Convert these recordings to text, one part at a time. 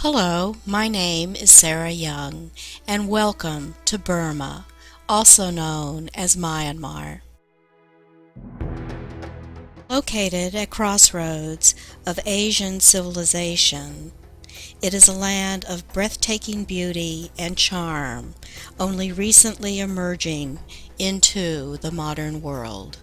Hello, my name is Sarah Young, and welcome to Burma, also known as Myanmar. Located at crossroads of Asian civilization, it is a land of breathtaking beauty and charm, only recently emerging into the modern world.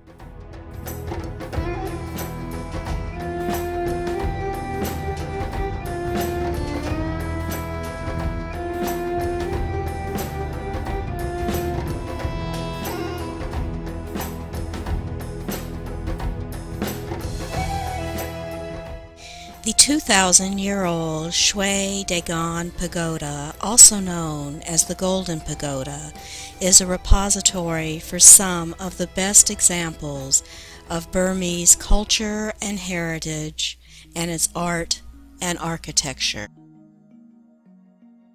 The 2,000-year-old Shui Dagon Pagoda, also known as the Golden Pagoda, is a repository for some of the best examples of Burmese culture and heritage and its art and architecture.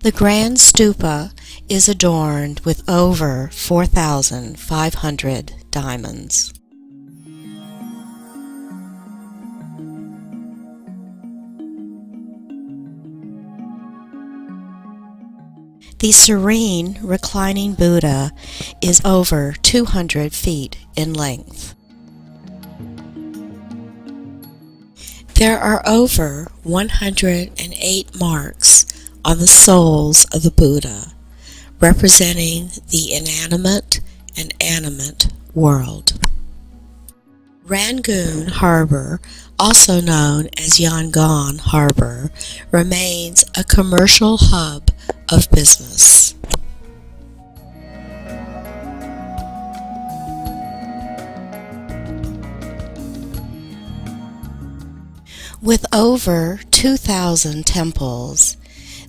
The Grand Stupa is adorned with over 4,500 diamonds. The serene, reclining Buddha is over 200 feet in length. There are over 108 marks on the soles of the Buddha, representing the inanimate and animate world. Rangoon Harbor, also known as Yangon Harbor, remains a commercial hub of business. With over 2,000 temples,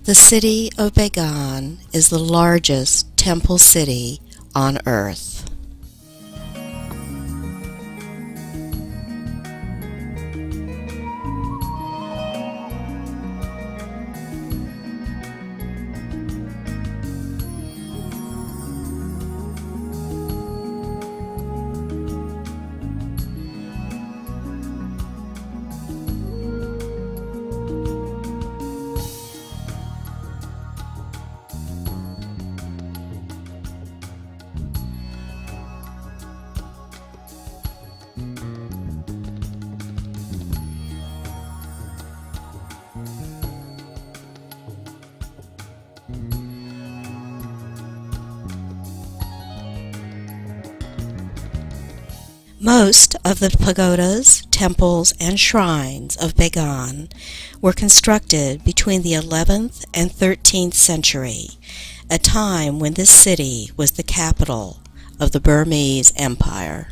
the city of Bagan is the largest temple city on earth. Most of the pagodas, temples, and shrines of Bagan were constructed between the 11th and 13th century, a time when this city was the capital of the Burmese Empire.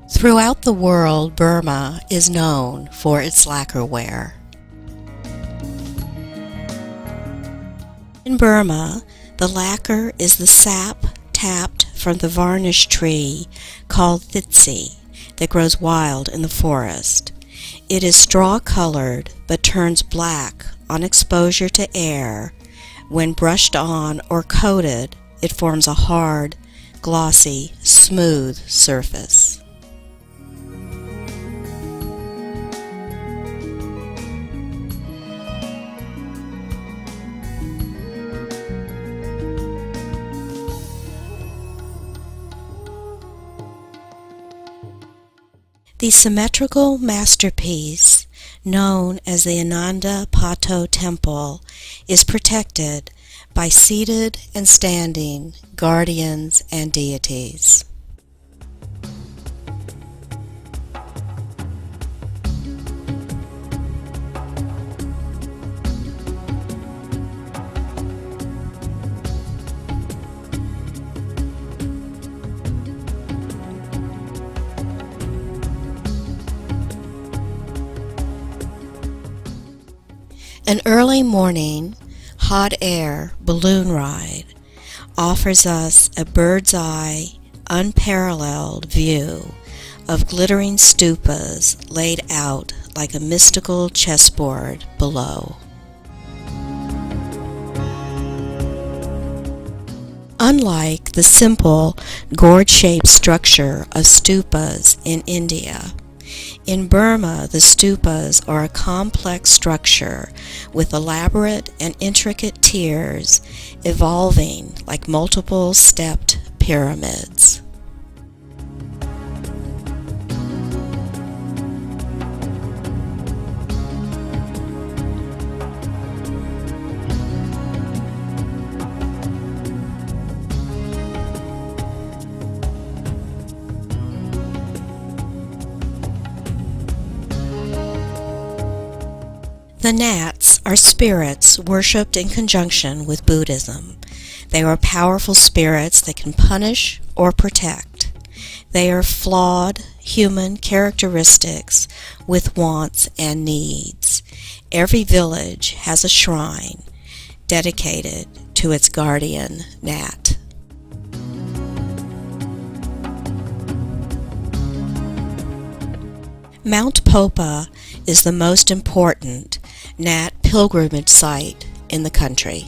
Throughout the world, Burma is known for its lacquerware. In Burma, the lacquer is the sap tapped from the varnish tree called thitsi that grows wild in the forest. It is straw-colored but turns black on exposure to air. When brushed on or coated, it forms a hard, glossy, smooth surface. The symmetrical masterpiece, known as the Ananda Pato Temple, is protected by seated and standing guardians and deities. An early morning, hot air balloon ride offers us a bird's-eye, unparalleled view of glittering stupas laid out like a mystical chessboard below. Unlike the simple gourd-shaped structure of stupas in India, in Burma the stupas are a complex structure with elaborate and intricate tiers evolving like multiple stepped pyramids. The Nats are spirits worshipped in conjunction with Buddhism. They are powerful spirits that can punish or protect. They are flawed human characteristics with wants and needs. Every village has a shrine dedicated to its guardian Nat. Mount Popa is the most important Nat pilgrimage site in the country.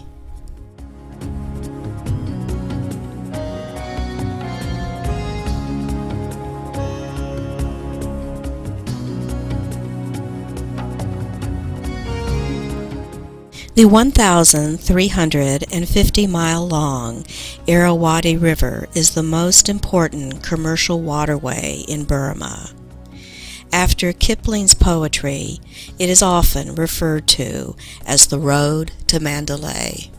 The 1,350-mile-long Irrawaddy River is the most important commercial waterway in Burma. After Kipling's poetry, it is often referred to as the road to Mandalay.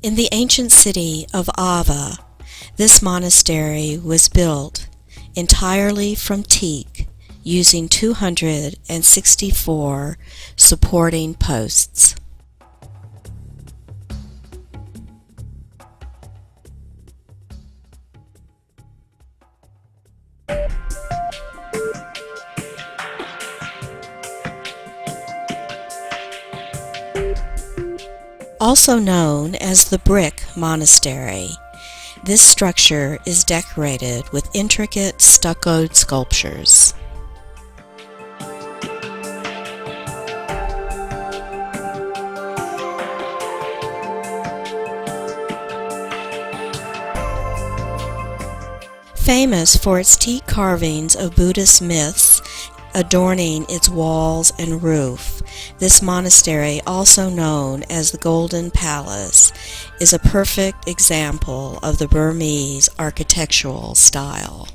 In the ancient city of Ava, this monastery was built entirely from teak, using 264 supporting posts. Also known as the Brick Monastery, this structure is decorated with intricate stuccoed sculptures. Famous for its teak carvings of Buddhist myths adorning its walls and roof, this monastery, also known as the Golden Palace, is a perfect example of the Burmese architectural style.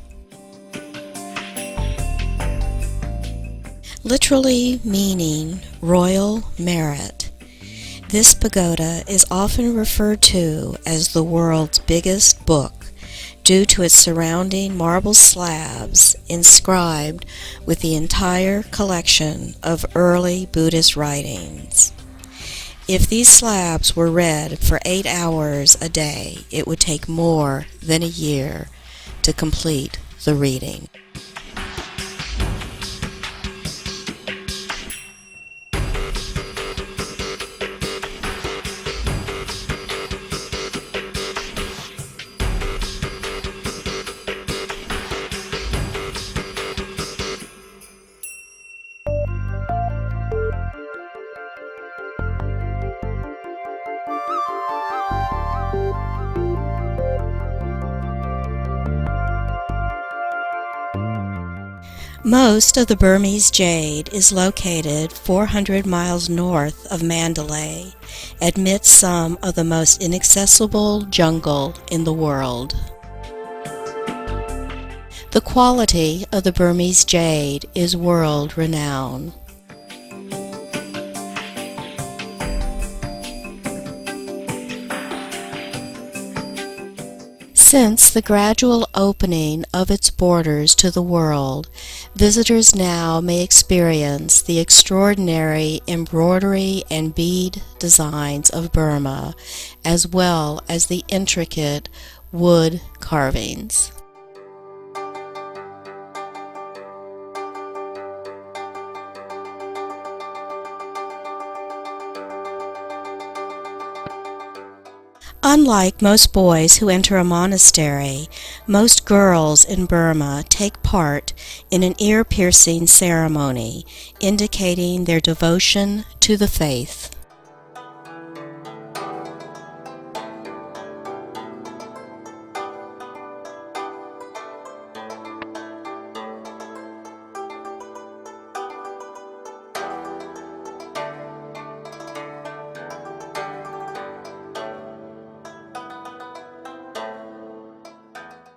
Literally meaning royal merit, this pagoda is often referred to as the world's biggest book due to its surrounding marble slabs inscribed with the entire collection of early Buddhist writings. If these slabs were read for 8 hours a day, it would take more than a year to complete the reading. Most of the Burmese jade is located 400 miles north of Mandalay, amidst some of the most inaccessible jungle in the world. The quality of the Burmese jade is world-renowned. Since the gradual opening of its borders to the world, visitors now may experience the extraordinary embroidery and bead designs of Burma, as well as the intricate wood carvings. Unlike most boys who enter a monastery, most girls in Burma take part in an ear-piercing ceremony indicating their devotion to the faith.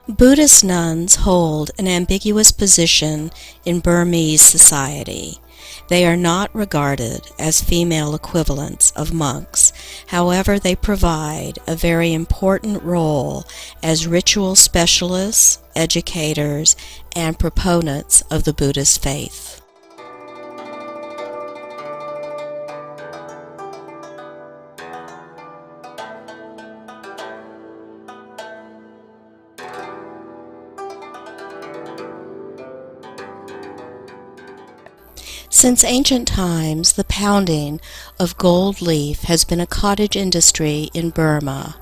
Buddhist nuns hold an ambiguous position in Burmese society. They are not regarded as female equivalents of monks. However, they provide a very important role as ritual specialists, educators, and proponents of the Buddhist faith. Since ancient times, the pounding of gold leaf has been a cottage industry in Burma.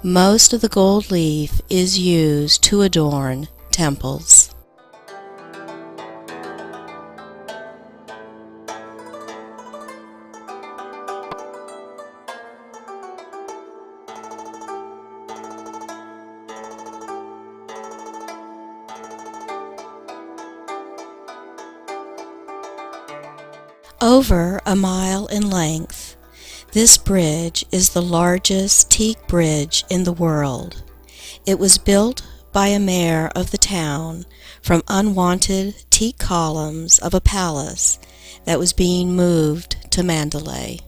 Most of the gold leaf is used to adorn temples. Over a mile in length, this bridge is the largest teak bridge in the world. It was built by a mayor of the town from unwanted teak columns of a palace that was being moved to Mandalay.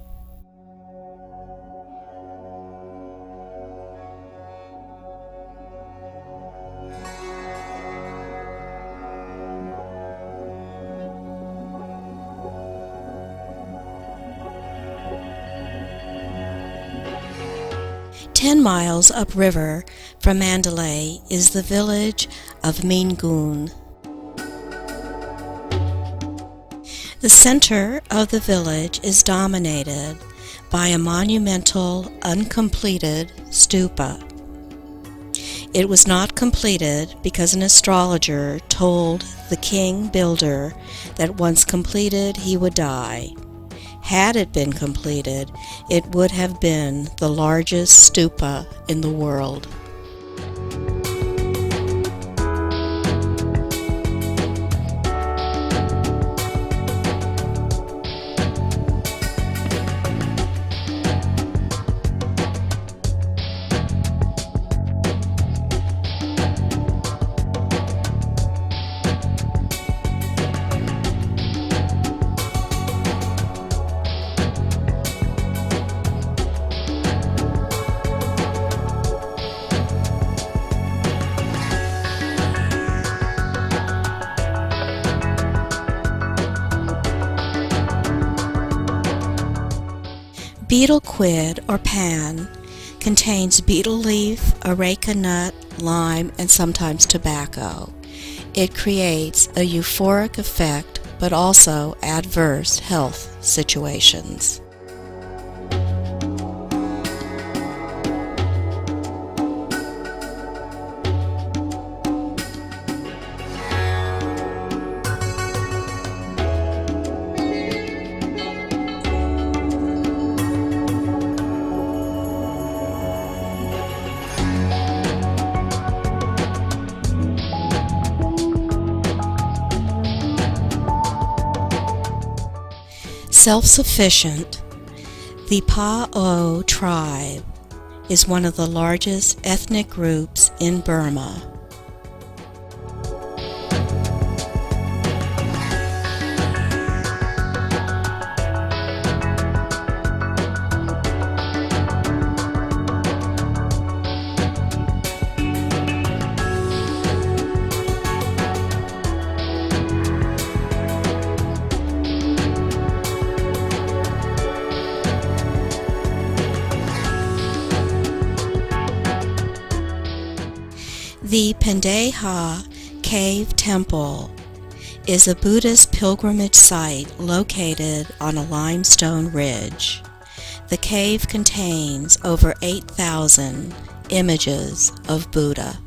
"10 miles upriver from Mandalay is the village of Mingun. The center of the village is dominated by a monumental, uncompleted stupa. It was not completed because an astrologer told the king builder that once completed he would die. Had it been completed, it would have been the largest stupa in the world." Betel quid, or pan, contains betel leaf, areca nut, lime, and sometimes tobacco. It creates a euphoric effect, but also adverse health situations. Self-sufficient, the Pa-O tribe is one of the largest ethnic groups in Burma. The Pendeha Cave Temple is a Buddhist pilgrimage site located on a limestone ridge. The cave contains over 8,000 images of Buddha.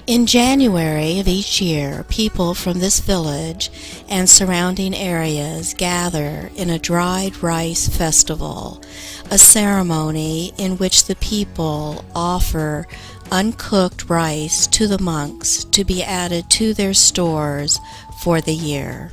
In January of each year, people from this village and surrounding areas gather in a dried rice festival, a ceremony in which the people offer uncooked rice to the monks to be added to their stores for the year.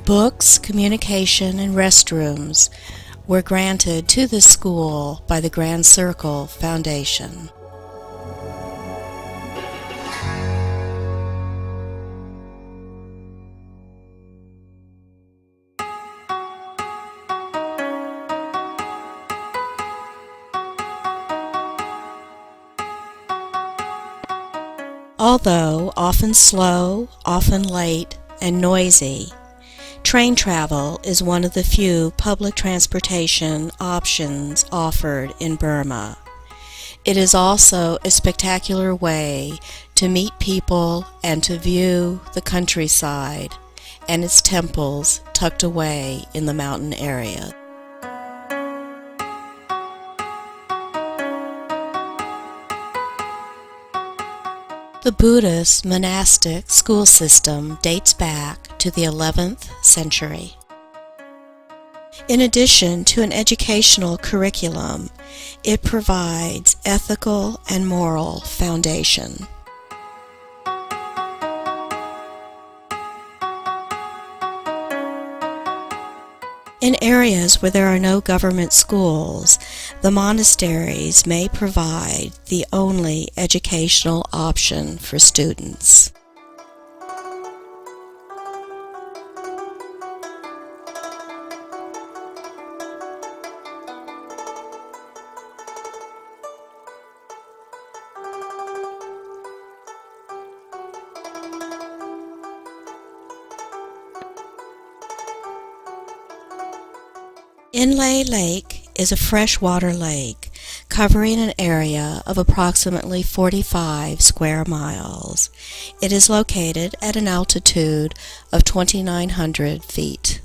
Books, communication, and restrooms were granted to the school by the Grand Circle Foundation. Although often slow, often late, and noisy, train travel is one of the few public transportation options offered in Burma. It is also a spectacular way to meet people and to view the countryside and its temples tucked away in the mountain area. The Buddhist monastic school system dates back to the 11th century. In addition to an educational curriculum, it provides ethical and moral foundation. In areas where there are no government schools, the monasteries may provide the only educational option for students. Inlay Lake is a freshwater lake covering an area of approximately 45 square miles. It is located at an altitude of 2,900 feet.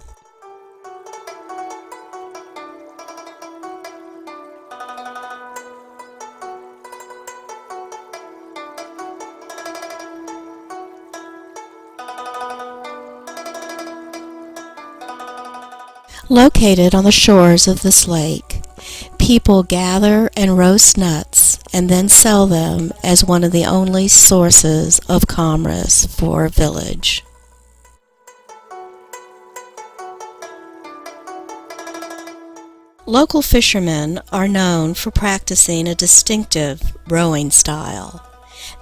Located on the shores of this lake, people gather and roast nuts and then sell them as one of the only sources of commerce for a village. Local fishermen are known for practicing a distinctive rowing style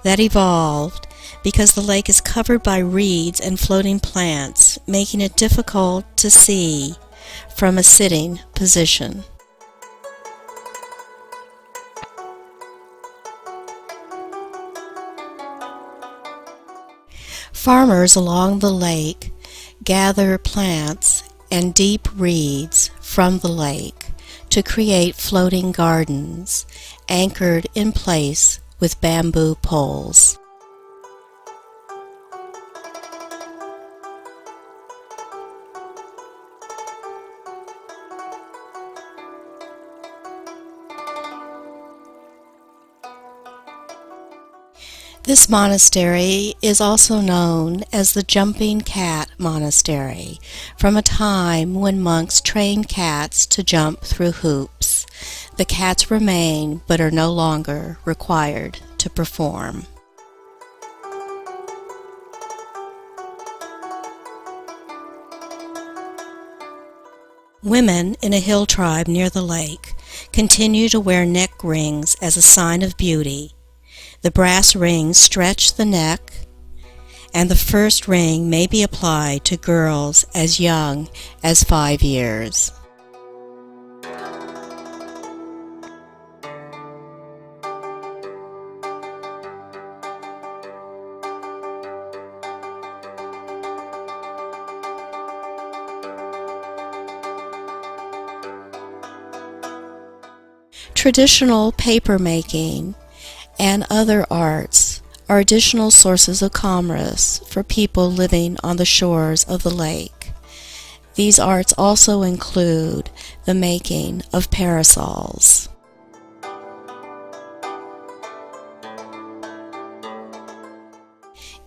that evolved because the lake is covered by reeds and floating plants, making it difficult to see from a sitting position. Farmers along the lake gather plants and deep reeds from the lake to create floating gardens anchored in place with bamboo poles. This monastery is also known as the Jumping Cat Monastery, from a time when monks trained cats to jump through hoops. The cats remain but are no longer required to perform. Women in a hill tribe near the lake continue to wear neck rings as a sign of beauty. The brass rings stretch the neck, and the first ring may be applied to girls as young as 5 years. Traditional paper making and other arts are additional sources of commerce for people living on the shores of the lake. These arts also include the making of parasols.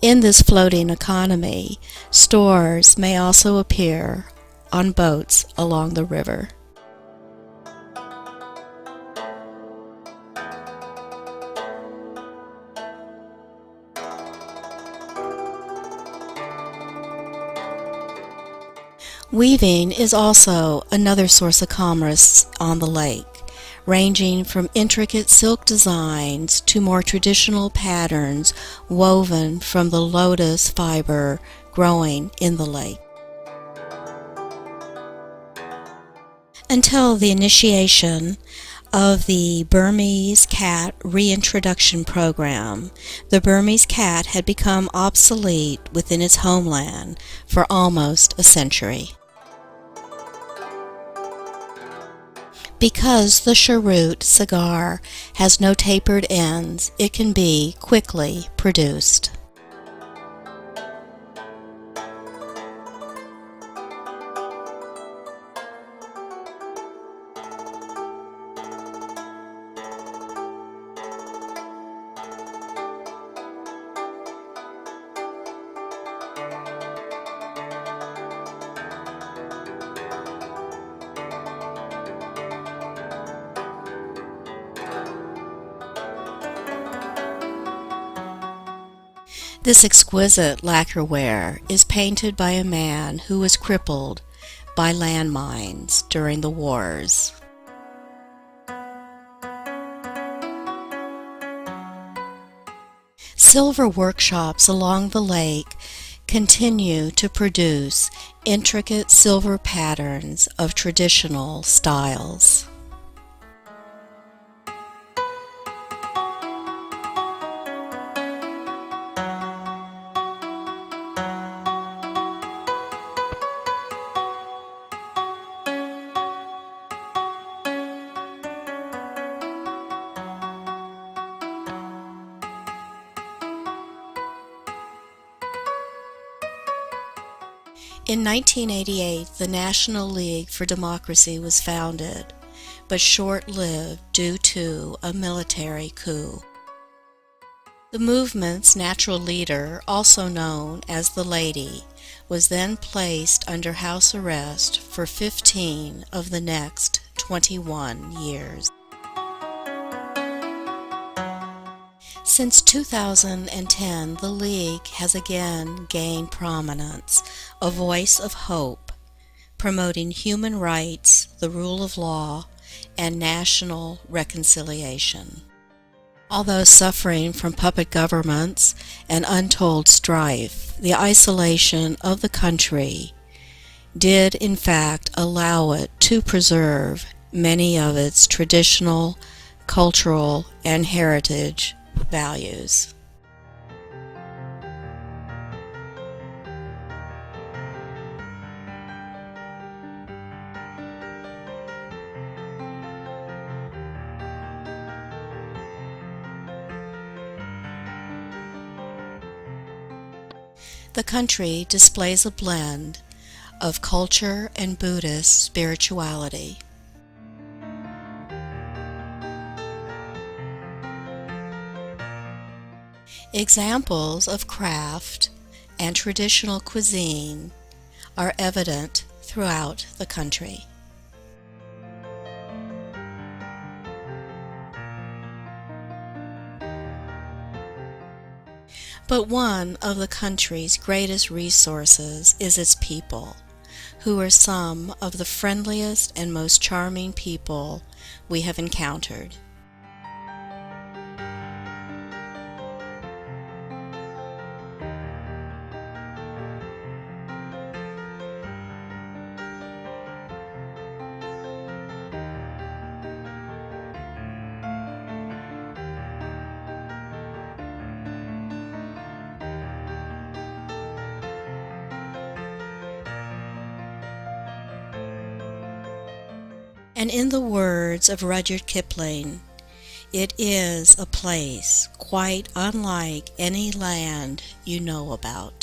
In this floating economy, stores may also appear on boats along the river. Weaving is also another source of commerce on the lake, ranging from intricate silk designs to more traditional patterns woven from the lotus fiber growing in the lake. Until the initiation of the Burmese cat reintroduction program, the Burmese cat had become obsolete within its homeland for almost a century. Because the cheroot cigar has no tapered ends, it can be quickly produced. This exquisite lacquerware is painted by a man who was crippled by landmines during the wars. Silver workshops along the lake continue to produce intricate silver patterns of traditional styles. In 1988, the National League for Democracy was founded, but short-lived due to a military coup. The movement's natural leader, also known as the Lady, was then placed under house arrest for 15 of the next 21 years. Since 2010, the League has again gained prominence, a voice of hope, promoting human rights, the rule of law, and national reconciliation. Although suffering from puppet governments and untold strife, the isolation of the country did in fact allow it to preserve many of its traditional, cultural, and heritage values. The country displays a blend of culture and Buddhist spirituality. Examples of craft and traditional cuisine are evident throughout the country. But one of the country's greatest resources is its people, who are some of the friendliest and most charming people we have encountered. And in the words of Rudyard Kipling, it is a place quite unlike any land you know about.